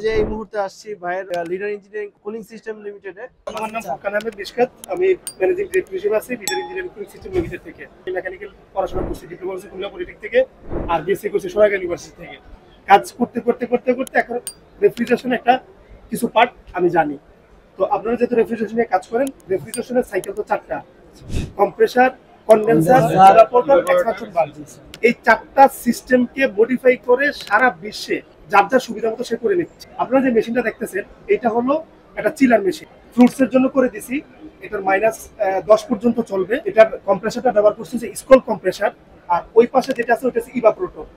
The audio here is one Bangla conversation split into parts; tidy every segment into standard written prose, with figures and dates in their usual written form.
যে এই মুহূর্তে আসছি ভাইয়ের লিডার ইঞ্জিনিয়ারিং কুলিং সিস্টেম লিমিটেডে। আমার নাম ফরকান আহমেদ মিশকাত। আমি ম্যানেজিং ডিরেক্টর হিসেবে আছি leader engineering cooling system limited থেকে। মেকানিক্যাল পড়াশোনা করছি, ডিপ্লোমা করছি খুলনা পলিটেকনিক থেকে, আর বিএসসি করছি সোনারগাঁ ইউনিভার্সিটি থেকে। কাজ করতে এখন রেফ্রিজারেশন একটা কিছু পার্ট আমি জানি। তো আপনারা যেহেতু রেফ্রিজারেশন নিয়ে কাজ করেন, রেফ্রিজারেশনের সাইকেল তো 4টা: compressor, condenser, evaporator, expansion valve. এই 4টা সিস্টেমকে মডিফাই করে সারা বিশ্বে যার যার সুবিধা মতো সে করে নিচ্ছে। আপনারা যে মেশিনটা দেখতেছেন এটা হলো একটা চিলার মেশিন, ফ্রুটস এর জন্য করে দিছি। এটার -10 পর্যন্ত চলবে। এটার কম্প্রেসারটা ব্যবহার করছি যে স্কল কম্প্রেসার, আর ওই পাশে যেটা আছে ওটা হচ্ছে ইভাপোরেটর।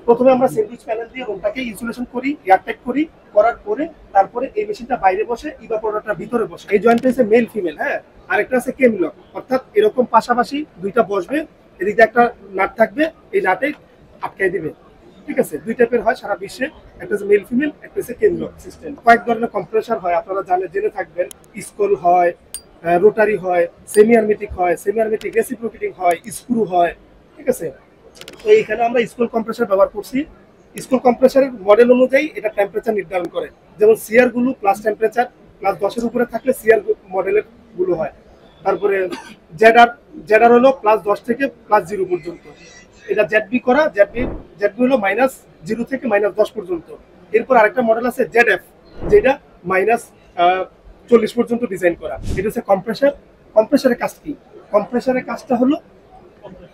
প্রথমে আমরা স্যান্ডউইচ প্যানেল দিয়ে রুমটাকে ইনসুলেশন করি, এয়ারটাইট করি, করার পরে তারপরে এই মেশিনটা বাইরে বসে, ইভাপোরেটরটা ভিতরে বসে। এই জয়েন্টটা হচ্ছে মেল ফিমেল, হ্যাঁ। আরেকটা আছে কেমলক, অর্থাৎ এরকম পাশাপাশি দুইটা বসবে, এদিকে একটা নাট থাকবে, এই নাটে আটকাই দিবে। ঠিক আছে, দুই টাইপের হয় সারা বিশ্বে, একটা হচ্ছে মেল ফিমেল, একটা হচ্ছে কেমলক সিস্টেম। কয়েক ধরনের কম্প্রেসার হয়, আপনারা জেনে থাকবেন। স্কল হয়, রোটারি হয়, সেমি আরমেটিক হয়, সেমি আরমেটিক রেসিপ্রোকেটিং হয়, স্ক্রু হয়। ঠিক আছে, তো এইখানে আমরা স্কুল কম্প্রেসার ব্যবহার করছি। স্কুল কম্প্রেসারের মডেল অনুযায়ী এটা টেম্পারেচার নির্ধারণ করে। যেমন সিআর গুলো প্লাস টেম্পারেচার +10-এর উপরে থাকলে সিআর মডেলের গুলো হয়। তারপরে জেডার হলো +10 থেকে +0 পর্যন্ত। এটা জেডবি করা, জেডবি হলো -0 থেকে -10 পর্যন্ত। এরপর আরেকটা মডেল আছে জেডএফ, যেটা -40 পর্যন্ত ডিজাইন করা। এটা হচ্ছে কম্প্রেসার। কম্প্রেসারের কাজ কি? কম্প্রেসারের কাজটা হলো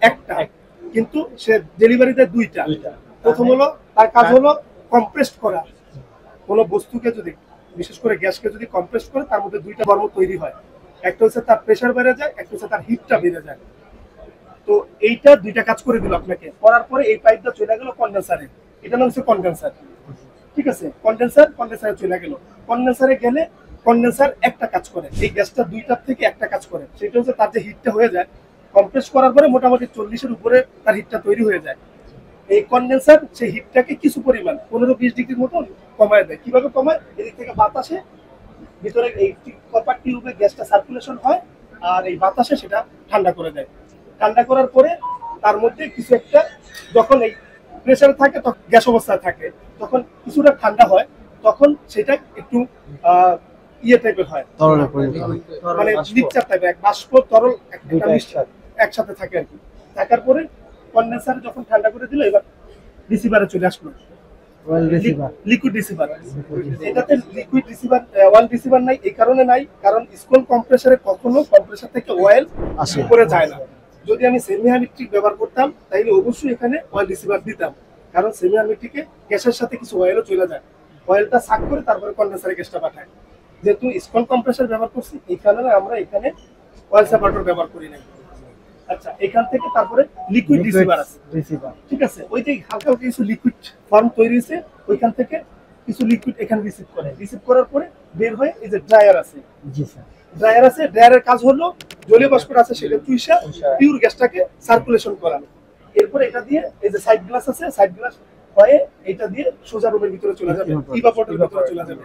একটা, কিন্তু সে ডেলিভারি দেয় দুইটা। প্রথম হলো তার কাজ হলো কম্প্রেসড করা। কোনো বস্তুকে যদি, বিশেষ করে গ্যাসকে যদি কম্প্রেস করে, তার মধ্যে দুইটা কর্ম তৈরি হয়। একটা হচ্ছে তার প্রেসার বেড়ে যায়, একটা হচ্ছে তার হিটটা বেড়ে যায়। তো এইটা দুইটা কাজ করে দিল আপনাকে। করার পরে এই পাইপটা চলে গেল কন্ডেন্সারে। এটা নাম হচ্ছে কন্ডেন্সার। ঠিক আছে, কন্ডেন্সারে চলে গেল। কন্ডেন্সারে গেলে কন্ডেন্সার একটা কাজ করে, এই গ্যাসটা দুইটার থেকে একটা কাজ করে। সেটা হচ্ছে তার যে হিটটা হয়ে যায়, কম্প্রেস করার পরে মোটামুটি 40-এর উপরে তার হিটটা তৈরি হয়ে যায়। এই কন্ডেন্সার সেই হিটটাকে কিছু পরিমাণ 15-20 ডিগ্রির মতো কমায় দেয়। কিভাবে কমায়? এদিক থেকে বাতাসে ভিতরে এই কপার টিউবে গ্যাসটা সার্কুলেশন হয়, আর এই বাতাসে সেটা ঠান্ডা করে দেয়। ঠান্ডা করার পরে তার মধ্যে কিছু একটা, যখন এই প্রেসার থাকে তখন গ্যাস অবস্থায় থাকে, তখন কিছুটা ঠান্ডা হয়, তখন সেটা একটু ইয়ে টাইপের হয়, মানে মিক্সচার টাইপের, এক বাষ্প তরল একসাথে থাকে আর কি। থাকার পরে কন্ডেন্সারে যখন ঠান্ডা করে দিল, এবার রিসিভারে চলে আসলো লিকুইড রিসিভার। এটাতে লিকুইড রিসিভার, অয়েল রিসিভার নাই। এই কারণে নাই, কারণ স্কুল কম্প্রেসারে কখনো কম্প্রেসার থেকে অয়েল উপরে যায় না। যদি আমি সেমি আরমেটিক ব্যবহার করতাম তাহলে অবশ্যই এখানে অয়েল রিসিভার দিতাম, কারণ সেমি আরমেটিকে গ্যাসের সাথে কিছু অয়েলও চলে যায়। অয়েলটা সাক করে তারপরে কন্ডেন্সারে গ্যাসটা পাঠায়। যেহেতু স্কুল কম্প্রেসার ব্যবহার করছি, এই কারণে আমরা এখানে অয়েল সেপারেটর ব্যবহার করি নাই। আচ্ছা, এখান থেকে তারপরে লিকুইড রিসিভার আছে। ঠিক আছে, ওই যে হালকা কিছু লিকুইড ফর্ম তৈরি হয়েছে, ওইখান থেকে কিছু লিকুইড এখানে রিসিভ করার পরে বের হয়ে এই যে ড্রায়ার আছে। জি স্যার, ড্রায়ার আছে। ড্রায়ারের কাজ হলো জলীয় বাষ্পটা আছে সেটা চুইসা পিওর গ্যাসটাকে সার্কুলেশন করানো। এরপর এটা দিয়ে এই যে সাইড গ্লাস আছে, সাইড গ্লাস হয়ে এটা দিয়ে সোজা রুমের ভিতরে চলে যাবে, ইভাপোরেটরের ভিতরে চলে যাবে।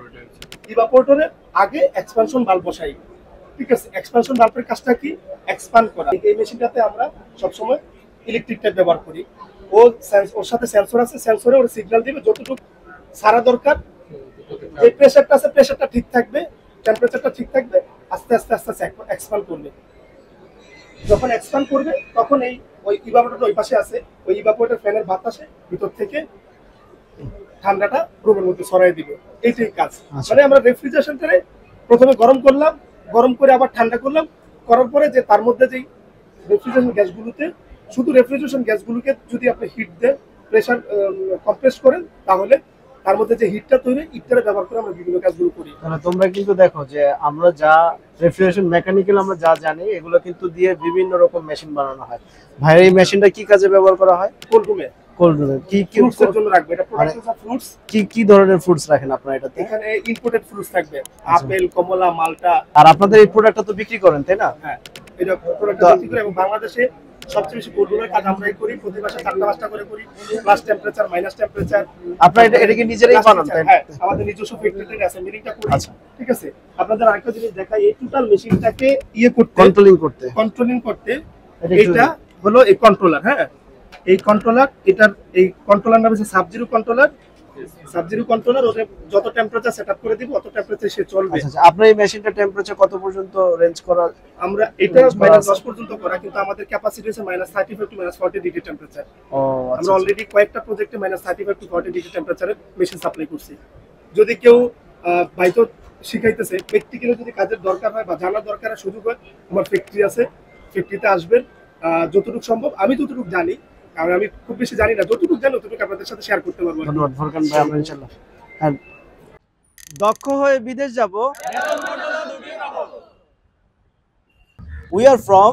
ইভাপোরেটরের আগে এক্সপানশন ভালভ বসাই। ঠিক আছে, এক্সপানশন ভালভের কাজটা কি? এক্সপান্ড করা। এই মেশিনটাতে আমরা সবসময় ইলেকট্রিক টাইপ ব্যবহার করি। ওর সাথে সেন্সর আছে, সেন্সরে ওর সিগন্যাল দিবে যতটুকু সারা দরকার। যে প্রেসারটা আছে, প্রেসারটা ঠিক থাকবে, টেম্পারেচারটা ঠিক থাকবে, আস্তে আস্তে এক্সপান্ড করবে। যখন এক্সপান্ড করবে তখন ওই ইভাপোরেটর ওই পাশে আছে, ওই ইভাপোরেটর ফ্যানের বাতাসে ভিতর থেকে ঠান্ডাটা রুমের মধ্যে ছড়াই দিবে। এইটাই কাজ। মানে আমরা রেফ্রিজারেশনটারে প্রথমে গরম করলাম, গরম করে আবার ঠান্ডা করলাম, করার পরে যে তার মধ্যে যেই রেফ্রিজারেশন গ্যাসগুলোতে, শুধু রেফ্রিজারেশন গ্যাসগুলোকে যদি আপনি হিট দেন, প্রেসার কম্প্রেস করেন, তাহলে তার মধ্যে যে হিটটা তৈরি, হিটটা ব্যবহার করে আমরা বিভিন্ন কাজগুলো করি। তোমরা কিন্তু দেখো যে আমরা যা রেফ্রিজারেশন মেকানিক্যাল আমরা যা জানি, এগুলো কিন্তু দিয়ে বিভিন্ন রকম মেশিন বানানো হয়। ভাই, এই মেশিনটা কি কাজে ব্যবহার করা হয়? কোল্ড রুমে কি ফ্রুটসের জন্য রাখবে। এটা প্রোডাকশন অফ ফ্রুটস। কি ধরনের ফ্রুটস রাখেন আপনারা এটাতে? এখানে ইম্পোর্টেড ফ্রুটস থাকবে, আপেল, কমলা, মালটা। আর আপনাদের এই প্রোডাক্টটা তো বিক্রি করেন, তাই না? হ্যাঁ, এটা প্রোডাক্টটা বিক্রি করে, এবং বাংলাদেশে সবচেয়ে বেশি কোল্ড রুমের কাজ আমরাই করি। প্রতি মাসে 4-5টা করে করি, প্লাস টেম্পারেচার, মাইনাস টেম্পারেচার। আপনারা এটা কি নিজেরাই বানান? হ্যাঁ, আমাদের নিজস্ব ফ্যাক্টরিতে আছে, মিলিংটা করি। ঠিক আছে, আপনাদের আরেকটা জিনিস দেখাই। এই টোটাল মেশিনটাকে কন্ট্রোলিং করতে এটা হলো এই কন্ট্রোলার। হ্যাঁ, এই কন্ট্রোলার, এই কন্ট্রোলার নাম হচ্ছে sub-zero controller. Sub zero controller, ওদের যত টেম্পারেচার সেটআপ করে দিব অত টেম্পারেচার সে চলবে। আচ্ছা আচ্ছা, আপনার এই মেশিনটা টেম্পারেচার কত পর্যন্ত রেঞ্জ করা? আমরা এটা -10 পর্যন্ত করা, কিন্তু আমাদের ক্যাপাসিটি আছে -35 টু -40 ডিগ্রি টেম্পারেচার। ও আমরা আচ্ছা অলরেডি কয়েকটা প্রজেক্টে -35 টু 40 ডিগ্রি টেম্পারেচারের মেশিন সাপ্লাই করছি। যদি কেউ বাইতো শিখাইতেছে, প্র্যাকটিক্যালি যদি কাজের দরকার হয় বা জানার দরকার হয়, সুযোগ হয়, আমার ফ্যাক্টরি আছে, ফ্যাক্টরিতে আসবেন। যতটুকু সম্ভব আমি যতটুকু জানি, কারণ আমি খুব বেশি জানি না, যতটুকু জানি ততটুকু আপনাদের সাথে শেয়ার করতে পারবো। ধন্যবাদ ফরকান ভাই, আমরা ইনশাআল্লাহ দক্ষ হয়ে বিদেশ যাব। We are from